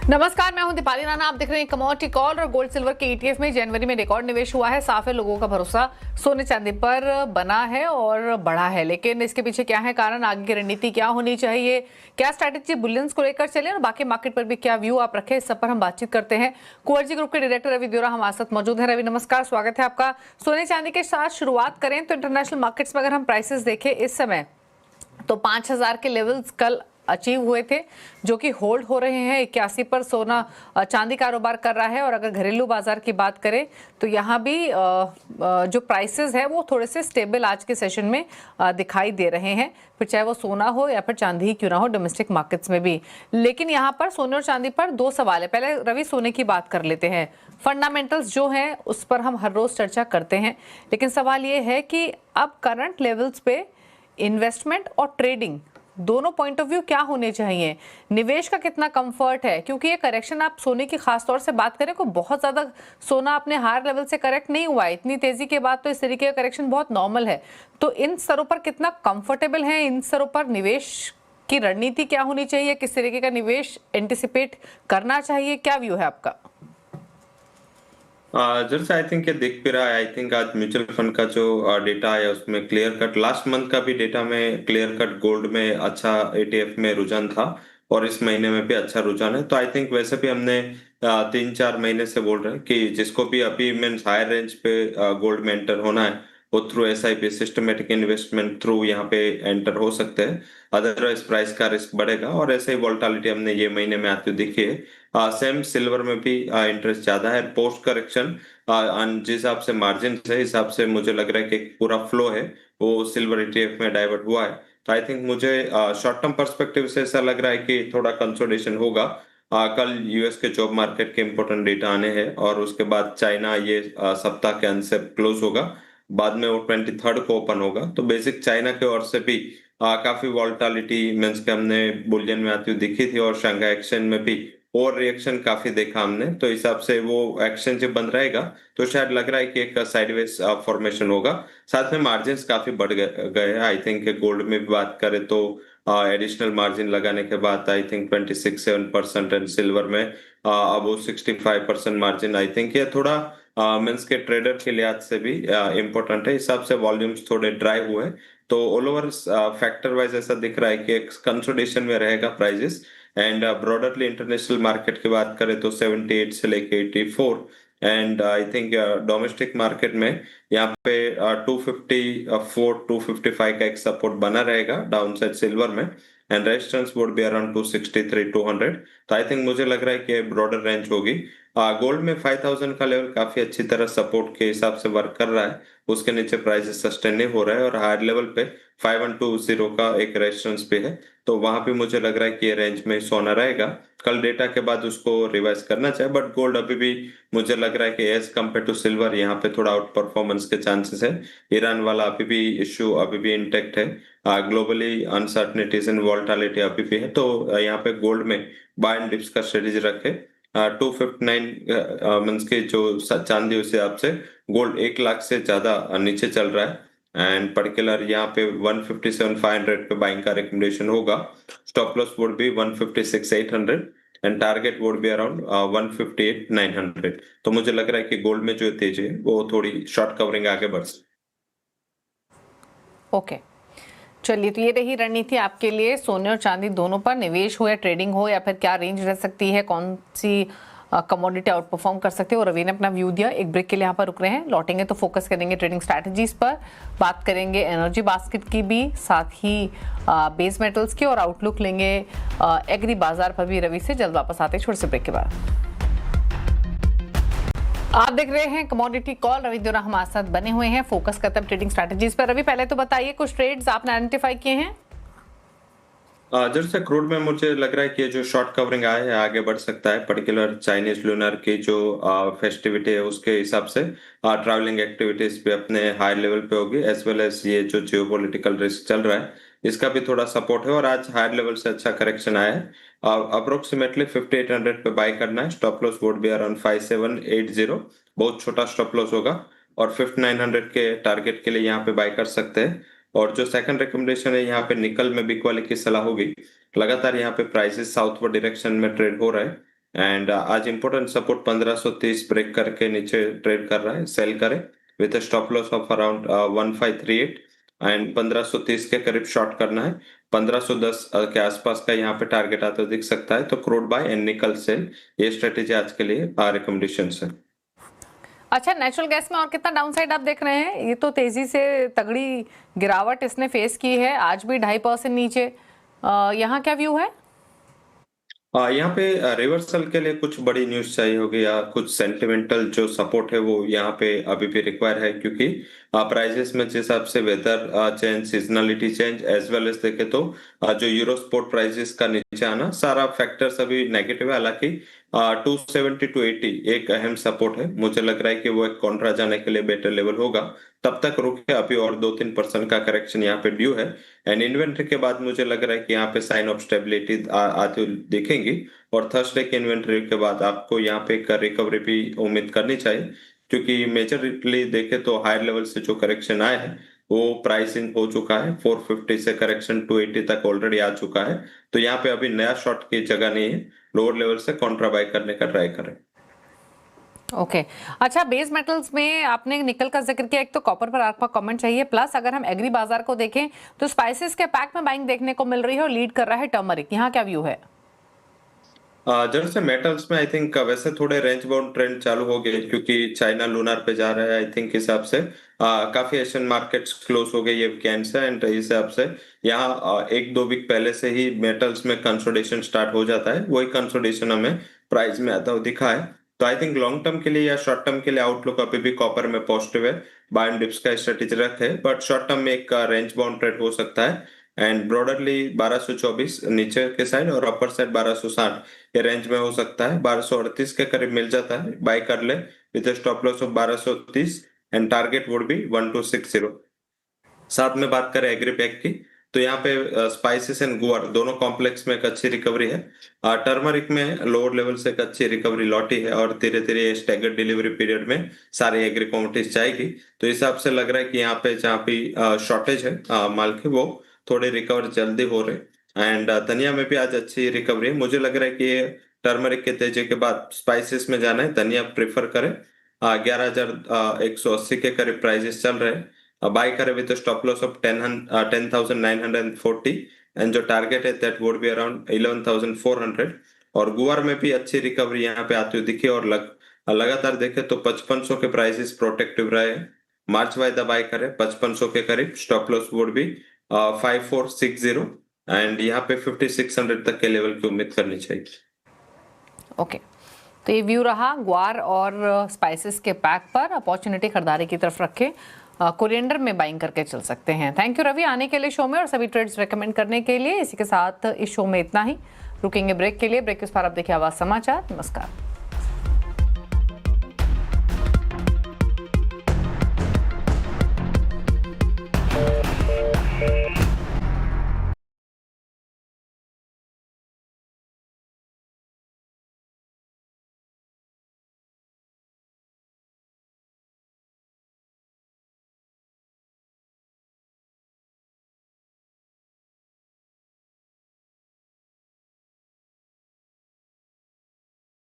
नमस्कार, मैं हूं दीपाली राणा। आप देख रहे हैं कमोडिटी कॉल। और गोल्ड सिल्वर के ईटीएफ में जनवरी में रिकॉर्ड निवेश हुआ है। साफ है, लोगों का भरोसा सोने चांदी पर बना है और बढ़ा है। लेकिन इसके पीछे क्या है कारण, आगे की रणनीति क्या होनी चाहिए, क्या स्ट्रैटेजी बुलियंस को लेकर चले और बाकी मार्केट पर भी क्या व्यू आप रखें, इस सब पर हम बातचीत करते हैं। कुंवर जी ग्रुप के डायरेक्टर रवि देओरा हमारे साथ मौजूद है। रवि नमस्कार, स्वागत है आपका। सोने चांदी के साथ शुरुआत करें तो इंटरनेशनल मार्केट्स में अगर हम प्राइसेस देखें इस समय तो 5000 के लेवल्स कल अचीव हुए थे, जो कि होल्ड हो रहे हैं। 81 पर सोना चांदी कारोबार कर रहा है। और अगर घरेलू बाजार की बात करें तो यहाँ भी जो प्राइसेस है वो थोड़े से स्टेबल आज के सेशन में दिखाई दे रहे हैं, फिर चाहे वो सोना हो या फिर चांदी ही क्यों ना हो, डोमेस्टिक मार्केट्स में भी। लेकिन यहाँ पर सोने और चांदी पर दो सवाल है। पहले रवि, सोने की बात कर लेते हैं। फंडामेंटल्स जो हैं उस पर हम हर रोज चर्चा करते हैं, लेकिन सवाल ये है कि अब करंट लेवल्स पे इन्वेस्टमेंट और ट्रेडिंग दोनों पॉइंट ऑफ व्यू क्या होने चाहिए, निवेश का कितना कंफर्ट है, क्योंकि ये करेक्शन आप सोने की खास तौर से बात करें को बहुत ज्यादा सोना अपने हायर लेवल से करेक्ट नहीं हुआ है इतनी तेजी के बाद, तो इस तरीके का करेक्शन बहुत नॉर्मल है। तो इन स्तरों पर कितना कंफर्टेबल है, इन स्तरों पर निवेश की रणनीति क्या होनी चाहिए, किस तरीके का निवेश एंटिसिपेट करना चाहिए, क्या व्यू है आपका? जैसे आई थिंक ये दिख भी रहा है। आई थिंक आज म्यूचुअल फंड का जो डेटा है उसमें क्लियर कट लास्ट मंथ का भी डेटा में क्लियर कट गोल्ड में अच्छा एटीएफ में रुझान था और इस महीने में भी अच्छा रुझान है। तो आई थिंक वैसे भी हमने 3-4 महीने से बोल रहे हैं कि जिसको भी अभी मीन्स हायर रेंज पे गोल्ड में एंटर होना है वो through SIP systematic investment through यहाँ पे एंटर हो सकते हैं, अदरवाइज प्राइस का रिस्क बढ़ेगा। और ऐसे ही वोलेटिलिटी हमने ये महीने में आती हुई देखी है। सेम सिल्वर में भी इंटरेस्ट ज्यादा है पोस्ट करेक्शन। जिस हिसाब से मार्जिन है हिसाब से मुझे लग रहा है कि पूरा फ्लो है वो सिल्वर ईटीएफ में डाइवर्ट हुआ है। तो आई थिंक मुझे शॉर्ट टर्म पर्सपेक्टिव से ऐसा लग रहा है कि थोड़ा कंसोलिडेशन होगा। कल यूएस के जॉब मार्केट के इंपॉर्टेंट डेटा आने हैं और उसके बाद चाइना ये सप्ताह के अंत से क्लोज होगा, बाद में वो 23rd को ओपन होगा। तो बेसिक चाइना के ओर से भी काफी वॉलेटिलिटी मींस के हमने बुलियन में आती हुई दिखी थी और शंघाई एक्सचेंज में भी और रिएक्शन काफी देखा हमने। तो हिसाब से वो एक्सचेंज जब बंद रहेगा तो शायद लग रहा है कि एक साइडवेज फॉर्मेशन होगा। साथ में मार्जिन काफी बढ़ गए हैं। आई थिंक गोल्ड में भी बात करें तो एडिशनल मार्जिन लगाने के बाद आई थिंक 26-7% एंड सिल्वर में अब 65% मार्जिन। आई थिंक ये थोड़ा मीन्स के ट्रेडर के लिहाज से भी इम्पोर्टेंट है। हिसाब से वॉल्यूम्स थोड़े ड्राई हुए तो ऑल ओवर फैक्टर वाइज ऐसा दिख रहा है कि एक कंसोलिडेशन में रहेगा प्राइजेस। एंड ब्रॉडरली इंटरनेशनल मार्केट की बात करें तो 78 से लेके 84। And I think domestic market में यहाँ पे 254-255 का एक सपोर्ट बना रहेगा डाउन साइड सिल्वर में and resistance would be around 263-200। तो आई थिंक मुझे लग रहा है कि ब्रॉडर रेंज होगी। गोल्ड में 5000 का लेवल काफी अच्छी तरह सपोर्ट के हिसाब से वर्क कर रहा है, उसके नीचे प्राइसेस सस्टेन नहीं हो रहा है और हायर लेवल पे 5120 का एक रेजिस्टेंस पे है। तो वहां पे मुझे लग रहा है कि ये रेंज में सोना रहेगा। कल डेटा के बाद उसको रिवाइज करना चाहिए, बट गोल्ड अभी भी मुझे लग रहा है कि एज कम्पेयर टू सिल्वर यहाँ पे थोड़ा आउट परफॉर्मेंस के चांसेस है। ईरान वाला अभी भी इश्यू अभी भी इंटेक्ट है, ग्लोबली अनसर्टनिटीज एंड वॉलेटिलिटी अभी भी है। तो यहाँ पे गोल्ड में बाय एंड डिप्स का स्ट्रेटेजी रखे। 259 मीन्स के जो चांदी उस हिसाब से गोल्ड 1 लाख से ज्यादा नीचे चल रहा है एंड पर्टिकुलर यहाँ पे 157,500 पे बाइंग का रिकमेंडेशन होगा। Stop loss would be 156,800 and target would be around 158,900। तो मुझे लग रहा है कि गोल्ड में जो तेजी है वो थोड़ी शॉर्ट कवरिंग आगे बढ़ सकती। ओके, चलिए, तो ये रही रणनीति आपके लिए सोने और चांदी दोनों पर, निवेश हो या ट्रेडिंग हो, या फिर क्या रेंज रह सकती है, कौन सी कमोडिटी आउट परफॉर्म कर सकते हो। रवि ने अपना व्यू दिया। एक ब्रेक के लिए यहाँ पर रुक रहे हैं, लौटेंगे तो फोकस करेंगे ट्रेडिंग स्ट्रैटेजीज पर, बात करेंगे एनर्जी बास्केट की भी, साथ ही बेस मेटल्स की, और आउटलुक लेंगे एग्री बाजार पर भी रवि से। जल्द वापस आते हैं छोटे से ब्रेक के बाद। आप देख रहे हैं कमोडिटी कॉल, रवि देओरा हमारे साथ बने हुए हैं। फोकस करते हैं ट्रेडिंग स्ट्रैटेजीज पर। रवि, पहले तो बताइए कुछ ट्रेड्स आपने आइडेंटिफाई किए हैं? जैसे क्रूड में मुझे लग रहा है कि जो शॉर्ट कवरिंग आया है आगे बढ़ सकता है, पर्टिकुलर चाइनीज लूनर की जो फेस्टिविटी है उसके हिसाब से ट्रैवलिंग एक्टिविटीज भी अपने हाई लेवल पे होगी, एज वेल एज ये जो जियोपॉलिटिकल रिस्क चल रहा है इसका भी थोड़ा सपोर्ट है। और आज हायर लेवल से अच्छा करेक्शन आया है। अप्रोक्सीमेटली 5800 पे बाय करना है। Stop loss would be around 5780, बहुत छोटा स्टॉप लॉस होगा और 5900 के टारगेट के लिए यहाँ पे बाय कर सकते हैं। और जो सेकंड रिकमेंडेशन है यहाँ पे निकल में बिग वाले की सलाह होगी। लगातार यहाँ पे प्राइसेस साउथवर्ड डायरेक्शन में ट्रेड हो रहा है एंड आज इंपॉर्टेंट सपोर्ट 1530 ब्रेक करके नीचे ट्रेड कर रहा है, सेल करें with stop loss of around 1538 and 1530 के करीब शॉर्ट करना है। 1510 के आसपास का यहाँ पे टारगेट आता दिख सकता है, तो crude buy and nickel sell, ये स्ट्रेटेजी आज के लिए रिकमेंडेशन है। अच्छा, नेचुरल गैस में और कितना डाउनसाइड आप देख रहे हैं? ये तो तेजी से तगड़ी गिरावट इसने फेस की है, आज भी 2.5% नीचे। यहाँ क्या व्यू है? यहाँ पे रिवर्सल के लिए कुछ बड़ी न्यूज चाहिए होगी या कुछ सेंटिमेंटल जो सपोर्ट है वो यहाँ पे अभी भी रिक्वायर है, क्योंकि प्राइजेस में जिस हिसाब से weather change, seasonality change as well as देखे तो जो यूरो स्पोर्ट प्राइजेस का नीचे आना, सारा फैक्टर्स अभी नेगेटिव है। हालांकि 270 टू 80 एक अहम सपोर्ट है, मुझे लग रहा है कि वो एक कॉन्ट्रा जाने के लिए बेटर लेवल होगा, तब तक रुके। अभी और 2-3% का करेक्शन यहाँ पे ड्यू है एंड इन्वेंट्री के बाद मुझे लग रहा है कि यहाँ पे साइन ऑफ स्टेबिलिटी आती हुई दिखेंगी और थर्सडे के इन्वेंट्री के बाद आपको यहाँ पे एक रिकवरी भी उम्मीद करनी चाहिए, क्योंकि मेजरली देखे तो हायर लेवल से जो करेक्शन आया है वो प्राइसिंग हो चुका है। 450 से करेक्शन 280 तक ऑलरेडी आ चुका है, तो यहाँ पे अभी नया शॉर्ट की जगह नहीं है, लोअर लेवल से कॉन्ट्रा बाय करने का ट्राई करें। ओके अच्छा, बेस मेटल्स में आपने निकल का जिक्र किया, एक तो कॉपर पर आपका कमेंट चाहिए, प्लस अगर हम एग्री बाजार को देखें तो स्पाइसेस के पैक में बाइंग देखने को मिल रही है और लीड कर रहा है टर्मरिक, यहाँ क्या व्यू है? जैसे से मेटल्स में आई थिंक वैसे थोड़े रेंज बाउंड ट्रेंड चालू हो गए, क्योंकि चाइना लूनार पे जा रहा है। आई थिंक हिसाब से काफी एशियन मार्केट्स क्लोज हो गए ये वीकेंड से, एंड इस हिसाब से यहाँ 1-2 वीक पहले से ही मेटल्स में कंसोलिडेशन स्टार्ट हो जाता है, वही कंसोलिडेशन हमें प्राइस में आता हुआ दिखा है। तो आई थिंक लॉन्ग टर्म के लिए या शॉर्ट टर्म के लिए आउटलुक अभी भी कॉपर में पॉजिटिव है, बाय एंड डिप्स का स्ट्रेटेजी रखे, बट शॉर्ट टर्म में एक रेंज बाउंड ट्रेड हो सकता है एंड ब्रॉडरली 1224 नीचे के साइड और अपर साइड 1260 ये रेंज में हो सकता है। 1238 के करीब मिल जाता है, बाय कर ले with stop loss of 1230 and target would be 1260। साथ में बात करें एग्रीपेक की, तो यहाँ पे स्पाइसेस एंड गुआर दोनों कॉम्प्लेक्स में एक अच्छी रिकवरी है। टर्मरिक में लोअर लेवल से एक अच्छी रिकवरी लौटी है और धीरे धीरे स्टैगर्ड डिलीवरी पीरियड में सारी एग्री कमोडिटीज जाएगी, तो इस हिसाब से लग रहा है कि यहाँ पे जहाँ भी शॉर्टेज है माल की, वो थोड़े रिकवर जल्दी हो रहे एंड धनिया में भी आज अच्छी रिकवरी है। मुझे लग रहा है कि टर्मरिक के तेजी के बाद स्पाइसेस में जाना है, धनिया प्रेफर करें। 11,180 के करीब प्राइजेस चल रहे हैं, बाय करें with stop loss of 10,940 and जो टारगेट है दैट वुड बी अराउंड 11,400। और गुआर में भी अच्छी रिकवरी यहाँ पे आती हुई दिखी और लगातार देखे तो 5500 के प्राइसेस प्रोटेक्टिव रहे हैं। मार्च वाइदा बाय करें 5500 के करीब, स्टॉप लॉस वुड भी 5460 एंड यहाँ पे 5600 तक के लेवल की उम्मीद करनी चाहिए। ओके तो ये व्यू रहा ग्वार और स्पाइसेस के पैक पर, अपॉर्चुनिटी खरीदारी की तरफ रखें, कोरिएंडर में बाइंग करके चल सकते हैं। थैंक यू रवि आने के लिए शो में और सभी ट्रेड्स रेकमेंड करने के लिए। इसी के साथ इस शो में इतना ही, रुकेंगे ब्रेक के लिए। ब्रेक के बाद आप देखिए आवाज समाचार। नमस्कार।